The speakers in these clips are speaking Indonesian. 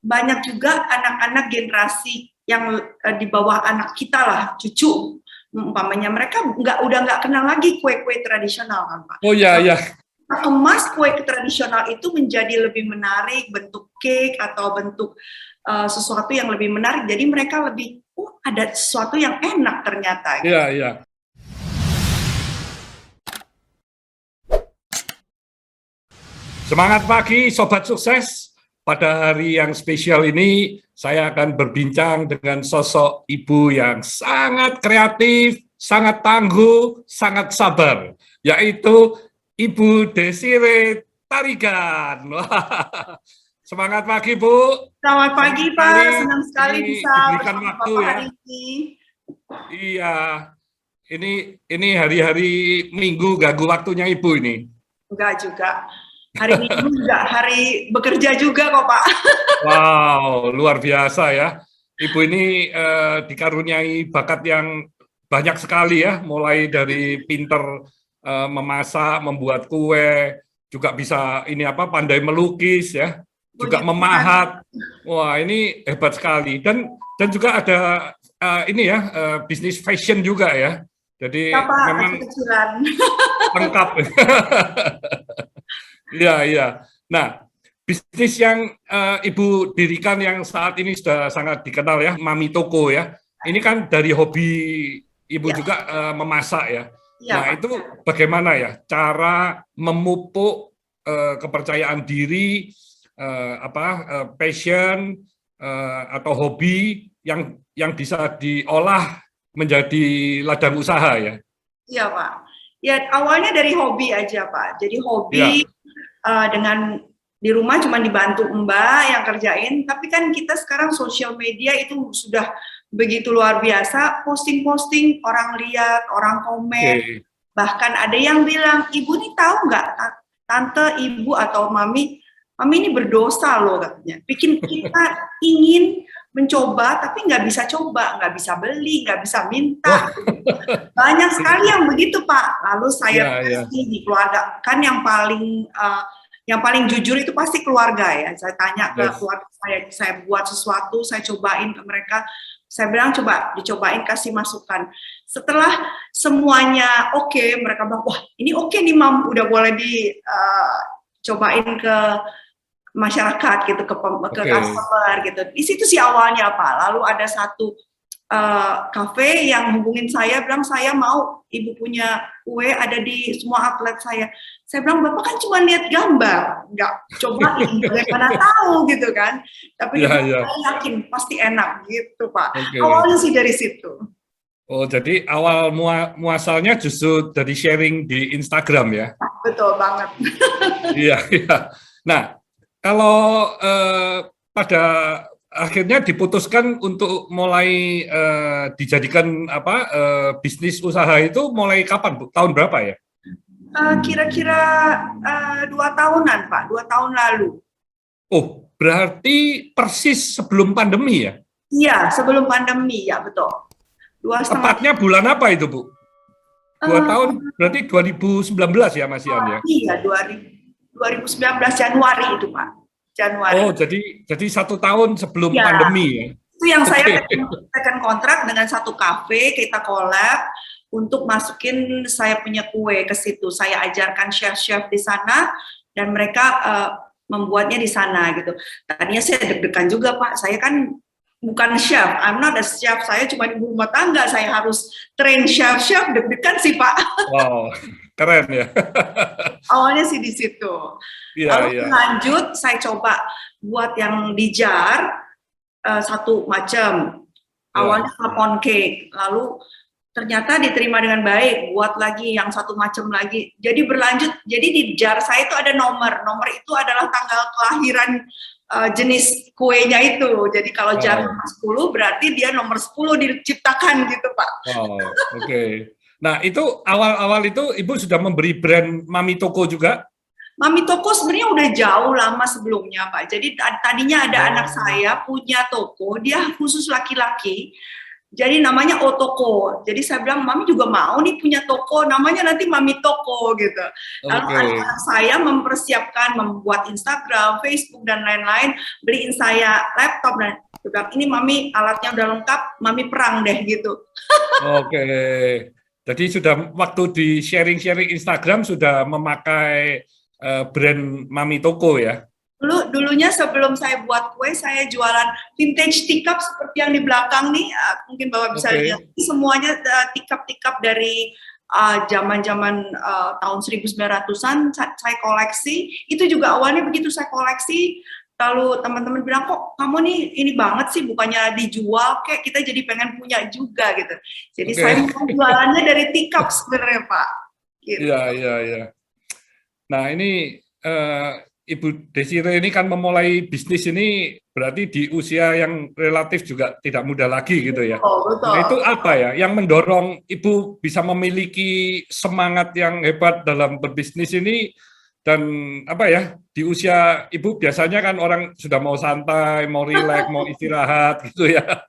banyak juga anak-anak generasi yang di bawah anak kita lah, cucu, umpamanya mereka udah nggak kenal lagi kue-kue tradisional kan Pak. Oh ya, ya. Kemas kue tradisional itu menjadi lebih menarik, bentuk cake atau bentuk sesuatu yang lebih menarik. Jadi mereka lebih, ada sesuatu yang enak ternyata. Iya, iya. Semangat pagi, Sobat Sukses. Pada hari yang spesial ini, saya akan berbincang dengan sosok ibu yang sangat kreatif, sangat tangguh, sangat sabar, yaitu Ibu Desiree Tarigan. Semangat pagi, Bu. Selamat pagi, Pak. Senang sekali bisa diberikan waktu Bapak ya. Hari ini. Iya, ini hari-hari Minggu ganggu waktunya Ibu ini. Enggak juga. Hari Minggu juga, hari bekerja juga kok, Pak. Wow, luar biasa ya. Ibu ini dikaruniai bakat yang banyak sekali ya, mulai dari pinter memasak, membuat kue, juga bisa pandai melukis ya, juga memahat. Wah, ini hebat sekali. Dan juga ada bisnis fashion juga ya. Jadi ya, Pak, memang kecilan. lengkap. Iya, iya. Nah, bisnis yang Ibu dirikan yang saat ini sudah sangat dikenal ya, Mami Toko ya. Ini kan dari hobi Ibu juga memasak ya. Nah, itu bagaimana ya cara memupuk kepercayaan diri, passion atau hobi yang bisa diolah menjadi ladang usaha ya? Iya, Pak. Ya, awalnya dari hobi aja, Pak. Jadi hobi dengan di rumah cuma dibantu Mbak yang kerjain, tapi kan kita sekarang sosial media itu sudah begitu luar biasa, posting-posting, orang lihat, orang komen, bahkan ada yang bilang, Ibu nih tahu nggak, Tante, Ibu atau Mami ini berdosa loh katanya, bikin kita ingin mencoba tapi nggak bisa coba, nggak bisa beli, nggak bisa minta. Banyak sekali yang begitu Pak. Lalu saya di keluarga kan yang paling jujur itu pasti keluarga ya. Saya tanya ke keluarga saya buat sesuatu, saya cobain ke mereka. Saya bilang coba dicobain, kasih masukan. Setelah semuanya oke, mereka bilang wah ini oke nih Mam, udah boleh dicobain ke masyarakat gitu, ke customer gitu. Di situ sih awalnya Pak. Lalu ada satu kafe yang hubungin saya, bilang saya mau Ibu punya kue ada di semua outlet saya. Saya bilang Bapak kan cuma lihat gambar, nggak cobain, bagaimana tahu gitu kan. Tapi saya yakin pasti enak gitu Pak. Awalnya sih dari situ. Oh, jadi awal muasalnya justru dari sharing di Instagram ya? Betul banget. Iya, iya. Nah, kalau pada akhirnya diputuskan untuk mulai dijadikan bisnis usaha itu mulai kapan, Bu? Tahun berapa ya? Kira-kira 2 tahunan, Pak. 2 tahun lalu. Oh, berarti persis sebelum pandemi ya? Iya, sebelum pandemi, ya betul. Tepatnya bulan apa itu, Bu? 2 tahun, berarti 2019 ya, Mas Ian ya? Iya, 2019 Januari itu, Pak. Januari. Oh, jadi 1 tahun sebelum pandemi ya? Itu yang saya tekan kontrak dengan satu kafe, kita collab untuk masukin saya punya kue ke situ. Saya ajarkan chef-chef di sana dan mereka membuatnya di sana gitu. Tadinya saya deg-degan juga Pak, saya kan bukan chef, I'm not a chef, saya cuma ibu rumah tangga, saya harus train chef-chef, deg-degan sih Pak. Wow, keren ya. Awalnya sih di situ. Lalu lanjut saya coba buat yang di jar satu macam. Awalnya plum cake, lalu ternyata diterima dengan baik, buat lagi yang satu macam lagi. Jadi berlanjut, jadi di jar saya itu ada nomor itu adalah tanggal kelahiran jenis kuenya itu. Jadi kalau jar nomor 10 berarti dia nomor 10 diciptakan gitu Pak. Wow, oke. Nah itu awal-awal itu Ibu sudah memberi brand Mami Toko juga? Mami Toko sebenarnya udah jauh lama sebelumnya Pak. Jadi tadinya ada anak saya punya toko, dia khusus laki-laki. Jadi namanya Otoko. Jadi saya bilang, Mami juga mau nih punya toko, namanya nanti Mami Toko gitu. Lalu Oke. anak-anak saya mempersiapkan, membuat Instagram, Facebook, dan lain-lain, beliin saya laptop, dan saya bilang, ini Mami alatnya udah lengkap, Mami perang deh gitu. Oke. Jadi sudah waktu di sharing-sharing Instagram sudah memakai brand Mami Toko ya. Dulunya sebelum saya buat kue, saya jualan vintage teacup seperti yang di belakang nih, mungkin Bapak bisa lihat. Oke. Semuanya teacup-teacup dari zaman-zaman tahun 1900-an saya koleksi. Itu juga awalnya begitu saya koleksi, lalu teman-teman bilang, kok kamu nih ini banget sih, bukannya dijual, kayak kita jadi pengen punya juga gitu. Jadi Oke. saya mau jualannya dari teacup sebenarnya Pak. Gitu. Iya, iya, iya. Nah, ini Ibu Desire ini kan memulai bisnis ini berarti di usia yang relatif juga tidak muda lagi gitu ya. Betul, Nah, betul. itu apa ya yang mendorong Ibu bisa memiliki semangat yang hebat dalam berbisnis ini, dan apa ya, di usia Ibu biasanya kan orang sudah mau santai, mau rileks, mau istirahat gitu ya.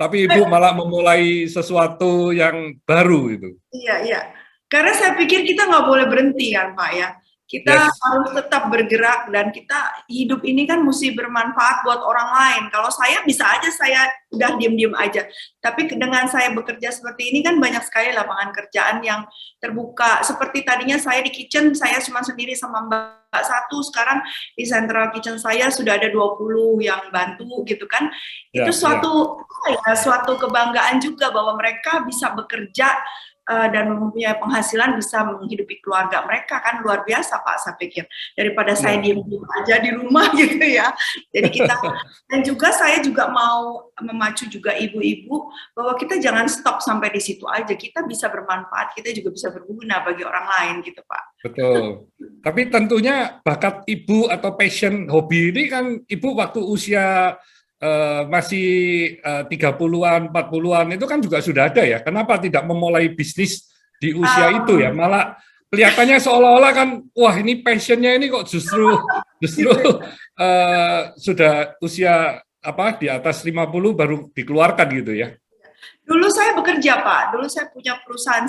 Tapi Ibu malah memulai sesuatu yang baru itu. Iya, iya. Karena saya pikir kita nggak boleh berhenti kan, Pak ya. Kita Yes. harus tetap bergerak dan kita hidup ini kan mesti bermanfaat buat orang lain. Kalau saya bisa aja saya udah diem-diem aja. Tapi dengan saya bekerja seperti ini kan banyak sekali lapangan kerjaan yang terbuka. Seperti tadinya saya di kitchen, saya cuma sendiri sama Mbak satu. Sekarang di central kitchen saya sudah ada 20 yang bantu gitu kan. Itu Ya, ya. suatu kebanggaan juga bahwa mereka bisa bekerja dan mempunyai penghasilan, bisa menghidupi keluarga mereka, kan luar biasa Pak, saya pikir, daripada saya Ya. diem-diem aja di rumah gitu ya. Jadi kita, dan juga saya juga mau memacu juga ibu-ibu bahwa kita jangan stop sampai di situ aja, kita bisa bermanfaat, kita juga bisa berguna bagi orang lain gitu Pak. Betul. Tapi tentunya bakat Ibu atau passion hobi ini kan Ibu waktu usia masih 30-an, 40-an itu kan juga sudah ada ya. Kenapa tidak memulai bisnis di usia itu ya? Malah kelihatannya seolah-olah kan, wah ini passionnya ini kok justru sudah usia apa di atas 50 baru dikeluarkan gitu ya. Dulu saya bekerja Pak, dulu saya punya perusahaan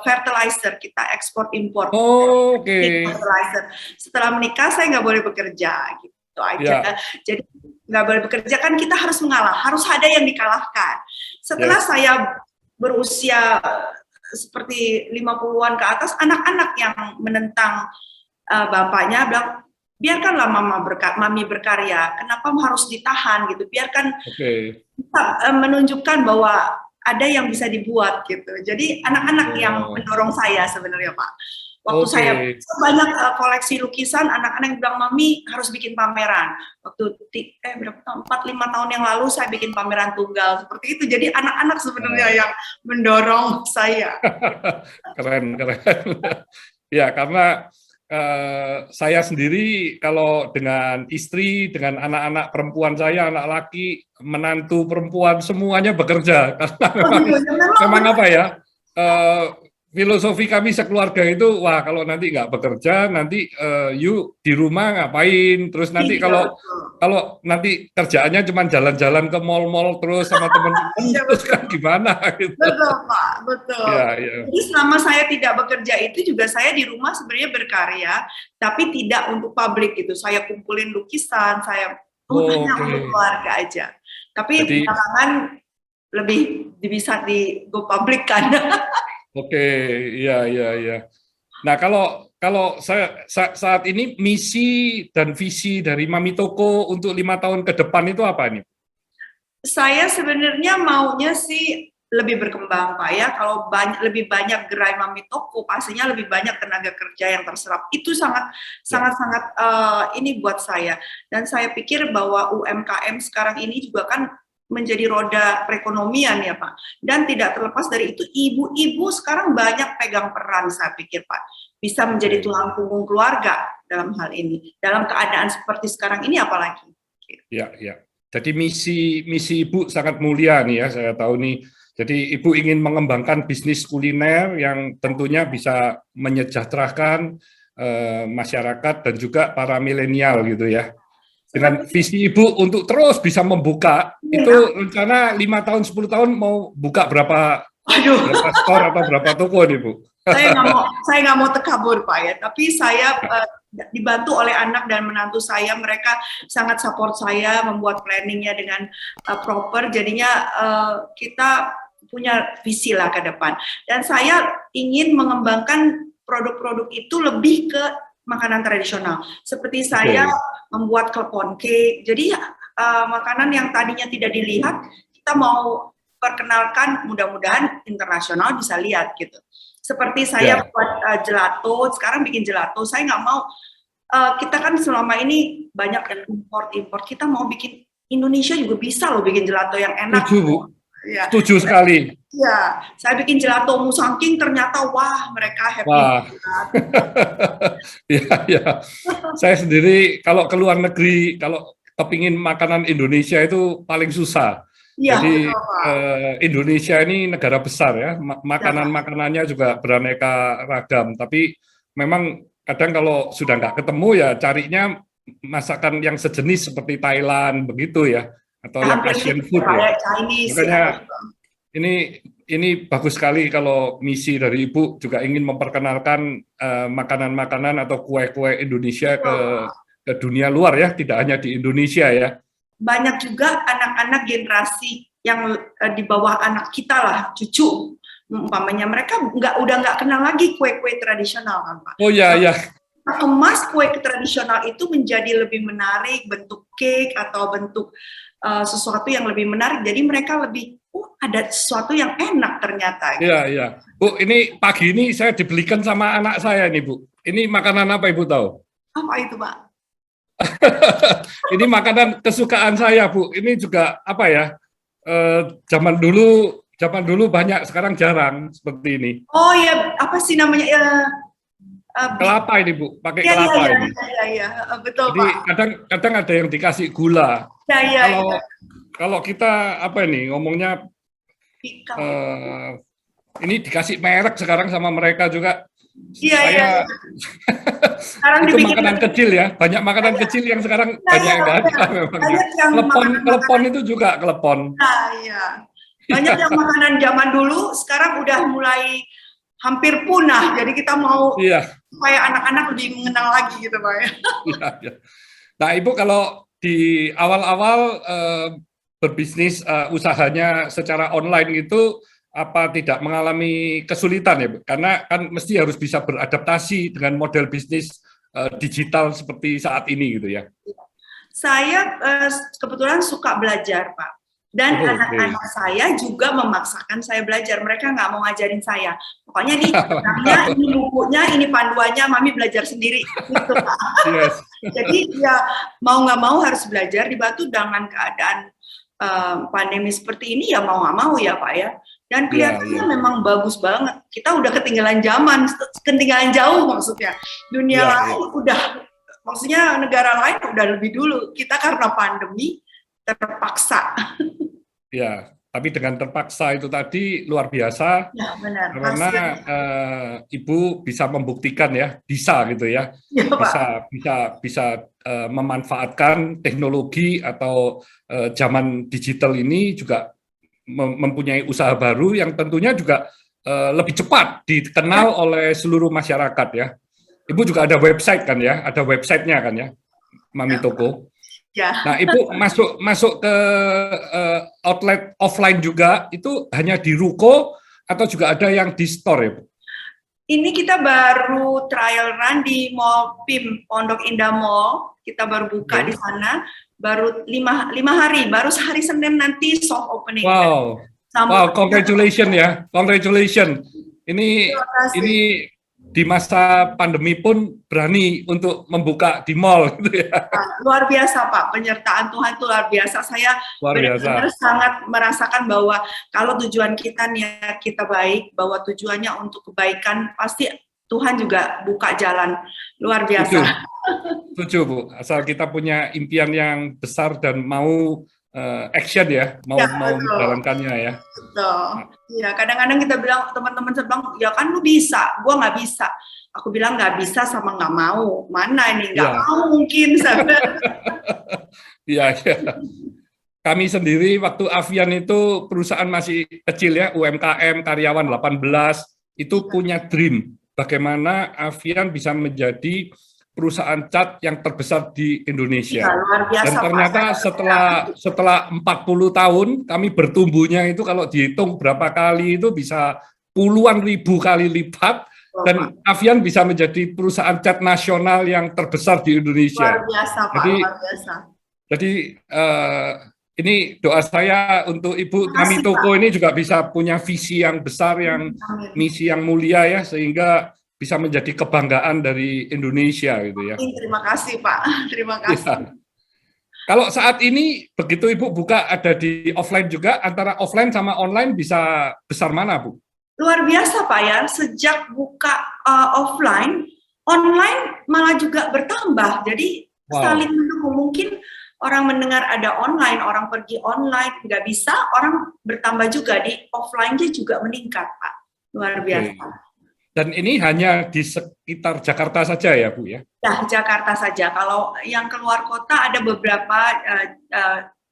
fertilizer, kita ekspor impor Oke. fertilizer. Setelah menikah saya nggak boleh bekerja gitu aja. Ya, Jadi nggak boleh bekerja kan kita harus mengalah, harus ada yang dikalahkan. Setelah yes. saya berusia seperti 50-an ke atas, anak-anak yang menentang bapaknya bilang, biarkanlah mami berkarya, kenapa harus ditahan gitu, biarkan Oke. menunjukkan bahwa ada yang bisa dibuat gitu. Jadi anak-anak yang mendorong saya sebenarnya Pak. Waktu saya banyak koleksi lukisan, anak-anak yang bilang, Mami harus bikin pameran. Waktu berapa tahun, 4-5 tahun yang lalu saya bikin pameran tunggal seperti itu. Jadi anak-anak sebenarnya yang mendorong saya. Keren, keren. Ya, karena saya sendiri kalau dengan istri, dengan anak-anak perempuan saya, anak laki, menantu perempuan, semuanya bekerja. Karena memang apa ya, filosofi kami sekeluarga itu, wah kalau nanti nggak bekerja, nanti you di rumah ngapain, terus nanti kalau nanti kerjaannya cuma jalan-jalan ke mal-mal terus sama teman-teman, terus kan gimana gitu. Betul Pak, betul. Ya, ya. Jadi selama saya tidak bekerja itu juga saya di rumah sebenarnya berkarya, tapi tidak untuk publik gitu. Saya kumpulin lukisan, saya hanya untuk keluarga aja. Tapi belakangan lebih bisa di go public kan. Oke, iya, iya, iya. Nah, kalau saya saat ini misi dan visi dari Mami Toko untuk 5 tahun ke depan itu apa nih? Saya sebenarnya maunya sih lebih berkembang Pak ya. Kalau lebih banyak gerai Mami Toko, pastinya lebih banyak tenaga kerja yang terserap. Itu sangat ini buat saya. Dan saya pikir bahwa UMKM sekarang ini juga kan menjadi roda perekonomian ya Pak. Dan tidak terlepas dari itu, ibu-ibu sekarang banyak pegang peran saya pikir Pak. Bisa menjadi tulang punggung keluarga dalam hal ini. Dalam keadaan seperti sekarang ini apalagi. Ya, ya. Jadi misi Ibu sangat mulia nih ya, saya tahu nih. Jadi Ibu ingin mengembangkan bisnis kuliner yang tentunya bisa menyejahterakan masyarakat dan juga para milenial gitu ya. Dengan visi Ibu untuk terus bisa membuka, itu rencana 5 tahun, 10 tahun mau buka berapa Aduh, store atau berapa toko nih, Bu? saya nggak mau tekabur Pak ya, tapi saya dibantu oleh anak dan menantu saya, mereka sangat support saya membuat planningnya dengan proper, jadinya kita punya visi lah ke depan. Dan saya ingin mengembangkan produk-produk itu lebih ke makanan tradisional, seperti saya membuat klepon cake. Jadi makanan yang tadinya tidak dilihat, kita mau perkenalkan, mudah-mudahan internasional bisa lihat gitu. Seperti saya buat gelato, sekarang bikin gelato, saya nggak mau, kita kan selama ini banyak yang import, kita mau bikin, Indonesia juga bisa loh bikin gelato yang enak. Setuju, Bu. Ya. Setuju sekali. Ya, saya bikin gelato musangking, ternyata wah mereka happy. Wah. Ya. Saya sendiri kalau ke luar negeri, kalau kepingin makanan Indonesia itu paling susah. Ya, jadi Indonesia ini negara besar ya, makanan-makanannya juga beraneka ragam. Tapi memang kadang kalau sudah nggak ketemu ya carinya masakan yang sejenis seperti Thailand begitu ya, atau yang Asian food ya. Makanya ini bagus sekali kalau misi dari Ibu juga ingin memperkenalkan makanan-makanan atau kue-kue Indonesia ke dunia luar ya, tidak hanya di Indonesia ya. Banyak juga anak-anak generasi yang di bawah anak kita lah, cucu umpamanya, mereka udah nggak kenal lagi kue-kue tradisional kan Pak. Oh ya. Kemas kue tradisional itu menjadi lebih menarik, bentuk cake atau bentuk sesuatu yang lebih menarik, jadi mereka lebih ada sesuatu yang enak ternyata. Iya. Bu, ini pagi ini saya dibelikan sama anak saya nih Bu. Ini makanan apa Ibu tahu? Apa itu Pak? Ini makanan kesukaan saya, Bu. Ini juga apa ya? Zaman dulu banyak, sekarang jarang seperti ini. Oh ya, apa sih namanya? Kelapa ini, Bu. Pakai kelapa ini. Iya, betul. Jadi kadang ada yang dikasih gula. Kalau kita apa ini ngomongnya? Ini dikasih merek sekarang sama mereka juga. Iya. Sekarang itu makanan kecil ya, banyak makanan kecil yang sekarang banyak yang nggak ada memang. Klepon itu juga klepon. Iya. Banyak yang makanan zaman dulu sekarang udah mulai hampir punah. Jadi kita mau supaya anak-anak lebih mengenal lagi gitu Pak ya. Iya. Nah Ibu kalau di awal-awal berbisnis usahanya secara online gitu, apa tidak mengalami kesulitan ya, karena kan mesti harus bisa beradaptasi dengan model bisnis digital seperti saat ini gitu ya. Saya kebetulan suka belajar Pak, dan anak-anak saya juga memaksakan saya belajar, mereka nggak mau ngajarin saya, pokoknya ini bukunya, ini panduannya, mami belajar sendiri gitu Pak. Yes. Jadi ya mau nggak mau harus belajar, dibantu dengan keadaan pandemi seperti ini ya mau nggak mau ya Pak ya. Dan kelihatannya memang bagus banget. Kita udah ketinggalan zaman, ketinggalan jauh maksudnya. Dunia lain udah, maksudnya negara lain udah lebih dulu. Kita karena pandemi terpaksa. Ya, tapi dengan terpaksa itu tadi luar biasa. Ya, benar. Karena Ibu bisa membuktikan ya, bisa gitu ya. Bisa memanfaatkan teknologi atau zaman digital ini juga mempunyai usaha baru yang tentunya juga lebih cepat dikenal oleh seluruh masyarakat ya. Ibu juga ada website kan ya, ada websitenya kan ya, Mami Toko. Ya. Nah Ibu masuk ke outlet offline juga, itu hanya di ruko atau juga ada yang di store ya Bu? Ini kita baru trial run di Mall PIM, Pondok Indah Mall, kita baru buka di sana. Baru 5 hari, baru sehari Senin nanti soft opening. Wow, congratulations ya, congratulations. Ini di masa pandemi pun berani untuk membuka di mall gitu ya. Luar biasa Pak, penyertaan Tuhan itu luar biasa. Saya benar-benar sangat merasakan bahwa kalau tujuan kita, niat kita baik, bahwa tujuannya untuk kebaikan, pasti Tuhan juga buka jalan. Luar biasa. Setuju Bu, asal kita punya impian yang besar dan mau action ya, mau menjalankannya ya. Betul. Ya, kadang-kadang kita bilang, teman-teman bilang, ya kan lu bisa, gua nggak bisa. Aku bilang nggak bisa sama nggak mau. Mana ini nggak Ya, mau mungkin. iya, iya. Kami sendiri waktu Avian itu perusahaan masih kecil ya, UMKM, karyawan 18, itu punya dream bagaimana Avian bisa menjadi perusahaan cat yang terbesar di Iya, Indonesia. luar biasa Dan Pak. ternyata setelah 40 tahun kami bertumbuhnya itu kalau dihitung berapa kali itu bisa puluhan ribu kali lipat, dan Avian bisa menjadi perusahaan cat nasional yang terbesar di Luar Indonesia. biasa Pak, Jadi luar biasa. ini doa saya untuk Ibu Terima kasih Mami Pak. Toko ini juga bisa punya visi yang besar, yang Amin. misi yang mulia ya, sehingga bisa menjadi kebanggaan dari Indonesia gitu ya. Terima kasih Pak, terima kasih. Ya. Kalau saat ini begitu Ibu buka ada di offline juga, antara offline sama online bisa besar mana Bu? Luar biasa Pak ya, sejak buka offline, online malah juga bertambah. Jadi saling mendukung. Mungkin orang mendengar ada online, orang pergi online, nggak bisa, orang bertambah juga di offline-nya juga meningkat Pak. Luar biasa. Dan ini hanya di sekitar Jakarta saja ya Bu ya? Ya, Jakarta saja. Kalau yang keluar kota ada beberapa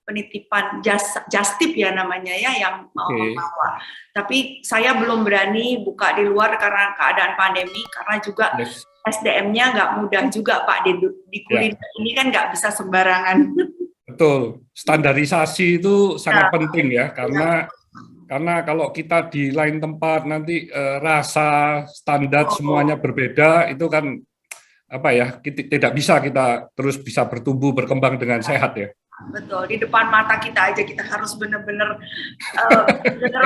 penitipan just tip ya namanya ya, yang mau membawa. Tapi saya belum berani buka di luar karena keadaan pandemi, karena juga SDM-nya nggak mudah juga Pak, di kuliner ini kan nggak bisa sembarangan. Betul, standarisasi itu sangat penting ya, karena kalau kita di lain tempat nanti rasa standar semuanya berbeda, itu kan apa ya, tidak bisa kita terus bisa bertumbuh berkembang dengan sehat ya. Betul, di depan mata kita aja kita harus benar-benar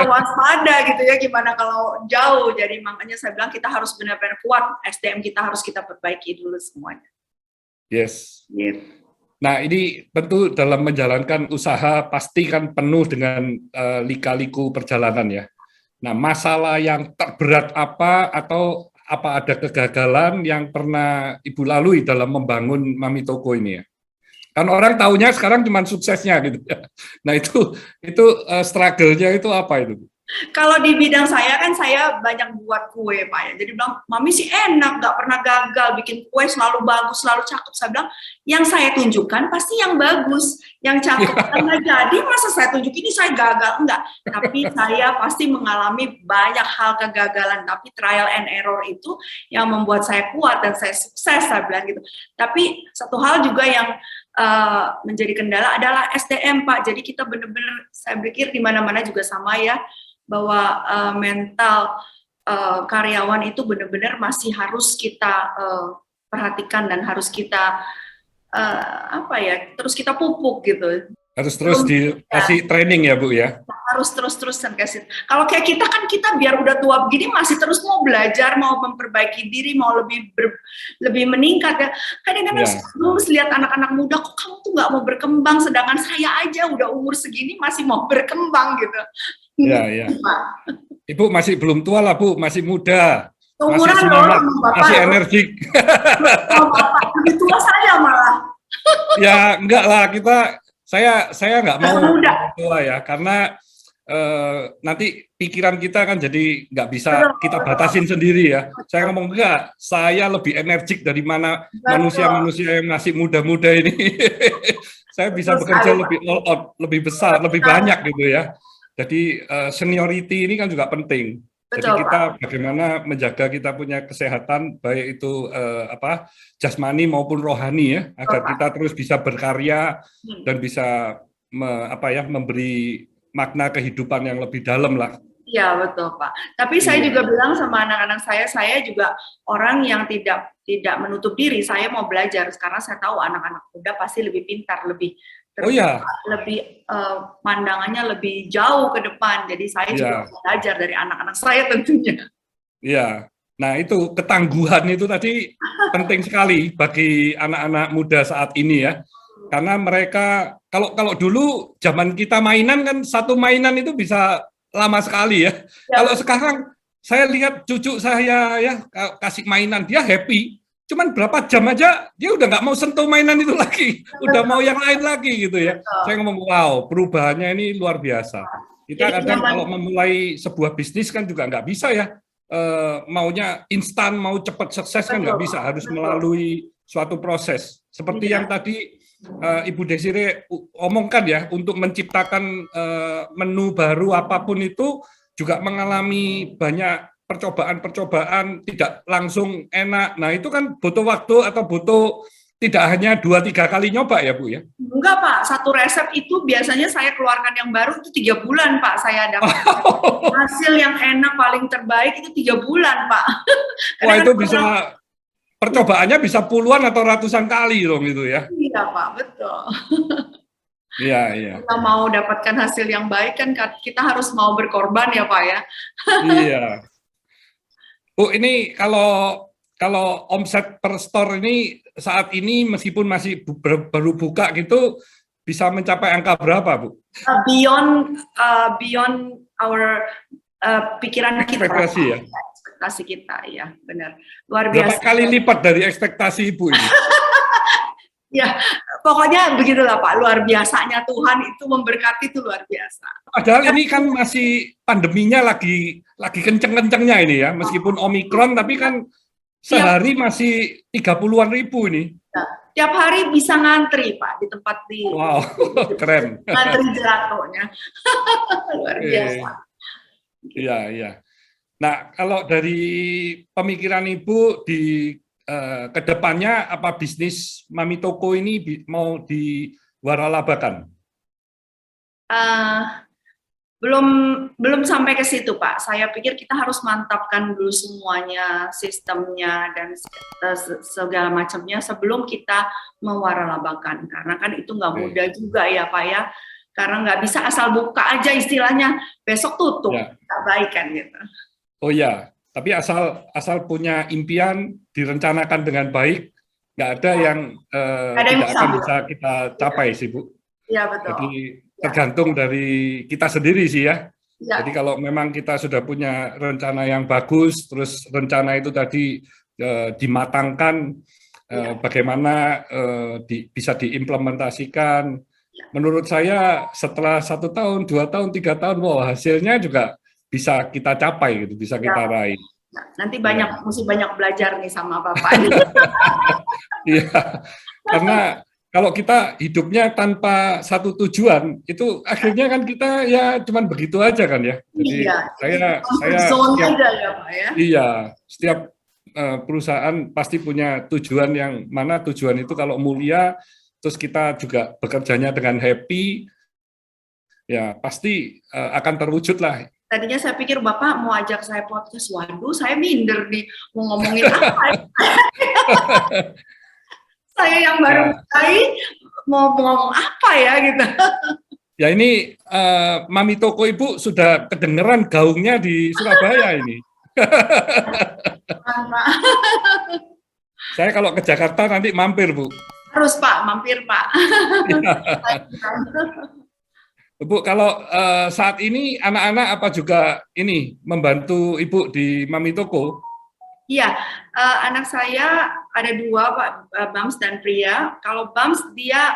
waspada gitu ya, gimana kalau jauh. Jadi makanya saya bilang kita harus benar-benar kuat, SDM kita harus kita perbaiki dulu semuanya. Yes. Nah, ini tentu dalam menjalankan usaha pasti kan penuh dengan lika-liku perjalanan ya. Nah, masalah yang terberat apa atau apa ada kegagalan yang pernah Ibu lalui dalam membangun Mami Toko ini ya? Kan orang taunya sekarang cuma suksesnya gitu ya. Nah, itu struggle-nya itu apa itu? Kalau di bidang saya kan saya banyak buat kue Pak ya. Jadi bilang, Mami sih enak, nggak pernah gagal, bikin kue selalu bagus, selalu cakep. Saya bilang, yang saya tunjukkan pasti yang bagus, yang cakep. Nggak jadi, masa saya tunjuk ini saya gagal? Enggak. Tapi saya pasti mengalami banyak hal kegagalan. Tapi trial and error itu yang membuat saya kuat dan saya sukses, saya bilang gitu. Tapi satu hal juga yang menjadi kendala adalah SDM Pak. Jadi kita benar-benar, saya pikir di mana-mana juga sama ya, bahwa mental karyawan itu benar-benar masih harus kita perhatikan dan harus kita terus kita pupuk gitu. Harus terus dikasih training ya Bu ya? Harus terus-terusan kasih. Kalau kayak kita kan, kita biar udah tua begini masih terus mau belajar, mau memperbaiki diri, mau lebih meningkat ya. Kadang-kadang dulu lihat anak-anak muda, kok kamu tuh nggak mau berkembang, sedangkan saya aja udah umur segini masih mau berkembang gitu. Iya. Ibu masih belum tua lah Bu, masih muda. Umuran masih semangat, masih energik. Bapak, lebih tua saya malah. Ya enggak lah, saya nggak mau tua ya, karena nanti pikiran kita kan jadi nggak bisa kita batasin sendiri ya. Saya ngomong enggak, saya lebih energik dari mana manusia-manusia yang masih muda-muda ini. Saya bisa bekerja lebih all out, lebih besar, lebih banyak gitu ya. Jadi seniority ini kan juga penting. Jadi kita bagaimana menjaga kita punya kesehatan, baik itu jasmani maupun rohani ya, agar kita terus bisa berkarya dan bisa memberi makna kehidupan yang lebih dalam lah. Iya betul Pak. Tapi saya juga bilang sama anak-anak saya juga orang yang tidak menutup diri. Saya mau belajar karena saya tahu anak-anak muda pasti lebih pintar, lebih pandangannya lebih jauh ke depan. Jadi saya juga belajar dari anak-anak saya tentunya. Iya. Nah itu ketangguhan itu tadi penting sekali bagi anak-anak muda saat ini ya. Karena mereka kalau dulu zaman kita mainan kan, satu mainan itu bisa lama sekali ya. Kalau sekarang saya lihat cucu saya ya kasih mainan, dia happy. Cuman berapa jam aja dia udah nggak mau sentuh mainan itu lagi, udah mau yang lain lagi gitu ya. Saya ngomong wow, perubahannya ini luar biasa. Kita kadang kalau memulai sebuah bisnis kan juga nggak bisa ya, maunya instan, mau cepat sukses kan nggak bisa, harus melalui suatu proses. Seperti yang tadi Ibu Desire omongkan ya, untuk menciptakan menu baru apapun itu juga mengalami banyak percobaan-percobaan, tidak langsung enak. Nah itu kan butuh waktu atau butuh tidak hanya 2-3 kali nyoba ya Bu ya? Enggak Pak, satu resep itu biasanya saya keluarkan yang baru itu 3 bulan Pak, saya dapat hasil yang enak paling terbaik itu 3 bulan Pak. Wah itu bisa, percobaannya bisa puluhan atau ratusan kali dong itu ya? Iya Pak, betul. Iya, iya. Kita mau dapatkan hasil yang baik kan kita harus mau berkorban ya Pak ya. Iya. Bu, ini kalau omset per store ini saat ini meskipun masih baru buka gitu bisa mencapai angka berapa, Bu? Beyond our pikiran kita. Ekspektasi ya? Ekspektasi kita, ya benar. Luar Berapa biasa. kali lipat dari ekspektasi Ibu ini? Ya, pokoknya begitulah Pak, luar biasanya Tuhan itu memberkati itu luar biasa. Padahal ini kan masih pandeminya lagi kenceng-kencengnya ini ya, meskipun Omikron tapi kan sehari masih 30-an ribu ini. Ya, tiap hari bisa ngantri Pak di tempat di. Wow, keren. Ngantri gelatonya. Luar biasa. Iya, iya. Nah, kalau dari pemikiran Ibu di kedepannya apa bisnis Mami Toko ini mau diwaralabakan? Belum sampai ke situ Pak. Saya pikir kita harus mantapkan dulu semuanya, sistemnya dan segala macamnya sebelum kita mewaralabakan. Karena kan itu nggak mudah juga ya Pak ya. Karena nggak bisa asal buka aja istilahnya besok tutup, nggak baik kan gitu. Oh ya. Tapi asal punya impian, direncanakan dengan baik, nggak ada yang tidak akan bisa kita capai sih Bu. Iya betul. Jadi tergantung dari kita sendiri sih ya. Jadi kalau memang kita sudah punya rencana yang bagus, terus rencana itu tadi dimatangkan, bagaimana bisa diimplementasikan. Menurut saya setelah 1 tahun, 2 tahun, 3 tahun, wah hasilnya juga bisa kita capai gitu, bisa kita raih. Nanti mesti banyak belajar nih sama Bapak. Iya, karena kalau kita hidupnya tanpa satu tujuan, itu akhirnya kan kita ya cuman begitu aja kan ya. Jadi setiap perusahaan pasti punya tujuan yang mana tujuan itu kalau mulia, terus kita juga bekerjanya dengan happy, ya pasti akan terwujud lah. Tadinya saya pikir Bapak mau ajak saya podcast, waduh saya minder nih, mau ngomongin apa. Saya yang baru mulai, mau ngomong apa ya gitu. Ya ini Mami Toko Ibu sudah kedengeran gaungnya di Surabaya ini. Saya kalau ke Jakarta nanti mampir Bu. Harus Pak, mampir Pak. Bu, kalau saat ini anak-anak apa juga ini membantu Ibu di Mami Toko? Iya, anak saya ada 2 Pak, Bams dan Pria. Kalau Bams dia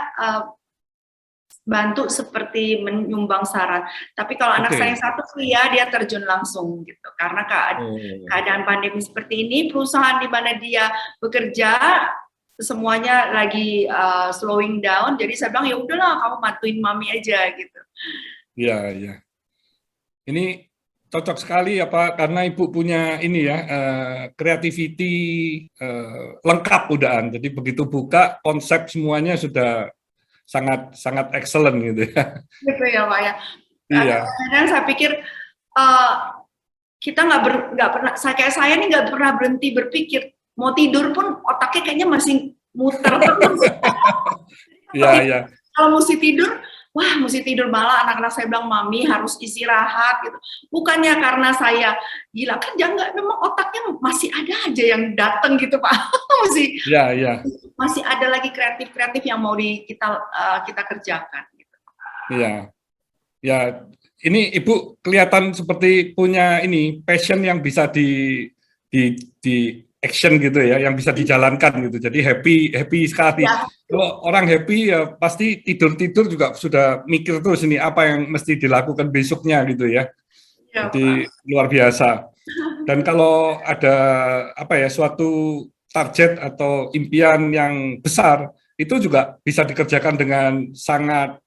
bantu seperti menyumbang saran. Tapi kalau anak saya yang satu Pria dia terjun langsung gitu. Karena keadaan pandemi seperti ini, perusahaan di mana dia bekerja semuanya lagi slowing down, jadi saya bilang ya udahlah kamu bantuin Mami aja gitu. Iya, iya. Ini cocok sekali apa karena Ibu punya ini ya creativity lengkap udahan. Jadi begitu buka konsep semuanya sudah sangat excellent gitu ya. Gitu ya Pak ya. Iya. Kadang saya pikir kita nggak pernah, saya ini nggak pernah berhenti berpikir. Mau tidur pun otaknya kayaknya masih muter terus. Iya, iya. Kalau mesti tidur, wah mesti tidur, malah anak-anak saya bilang Mami harus istirahat gitu. Bukannya karena saya gila, kan jangan, memang otaknya masih ada aja yang datang gitu Pak. Masih ada lagi kreatif yang mau kita kerjakan. Gitu. Iya, ya ini Ibu kelihatan seperti punya ini passion yang bisa di action gitu ya, yang bisa dijalankan gitu. Jadi happy sekali. Ya. Kalau orang happy ya pasti tidur juga sudah mikir terus ini apa yang mesti dilakukan besoknya gitu ya. Jadi luar biasa. Dan kalau ada suatu target atau impian yang besar, itu juga bisa dikerjakan dengan sangat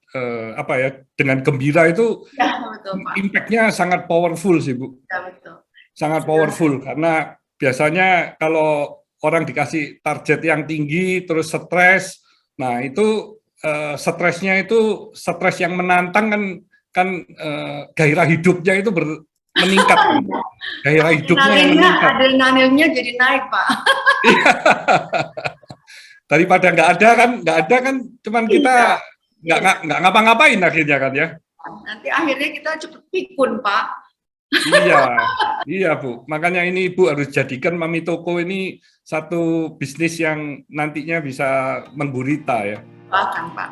dengan gembira itu. Ya, betul, Pak. Impact-nya sangat powerful sih, Bu. Ya, betul. Sangat powerful karena biasanya kalau orang dikasih target yang tinggi terus stres, nah itu stresnya itu stres yang menantang kan gairah hidupnya itu meningkat. Gairah hidupnya yang meningkat. Adrenalinnya jadi naik, Pak. Daripada nggak ada kan, cuman kita nggak ngapa-ngapain akhirnya kan ya. Nanti akhirnya kita cepet pikun, Pak. Iya Bu. Makanya ini Ibu harus jadikan Mami Toko ini satu bisnis yang nantinya bisa menggurita ya. Bahkan, Pak.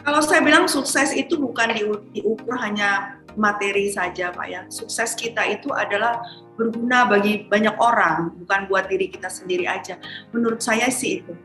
Kalau saya bilang sukses itu bukan diukur hanya materi saja, Pak ya. Sukses kita itu adalah berguna bagi banyak orang, bukan buat diri kita sendiri aja. Menurut saya sih itu.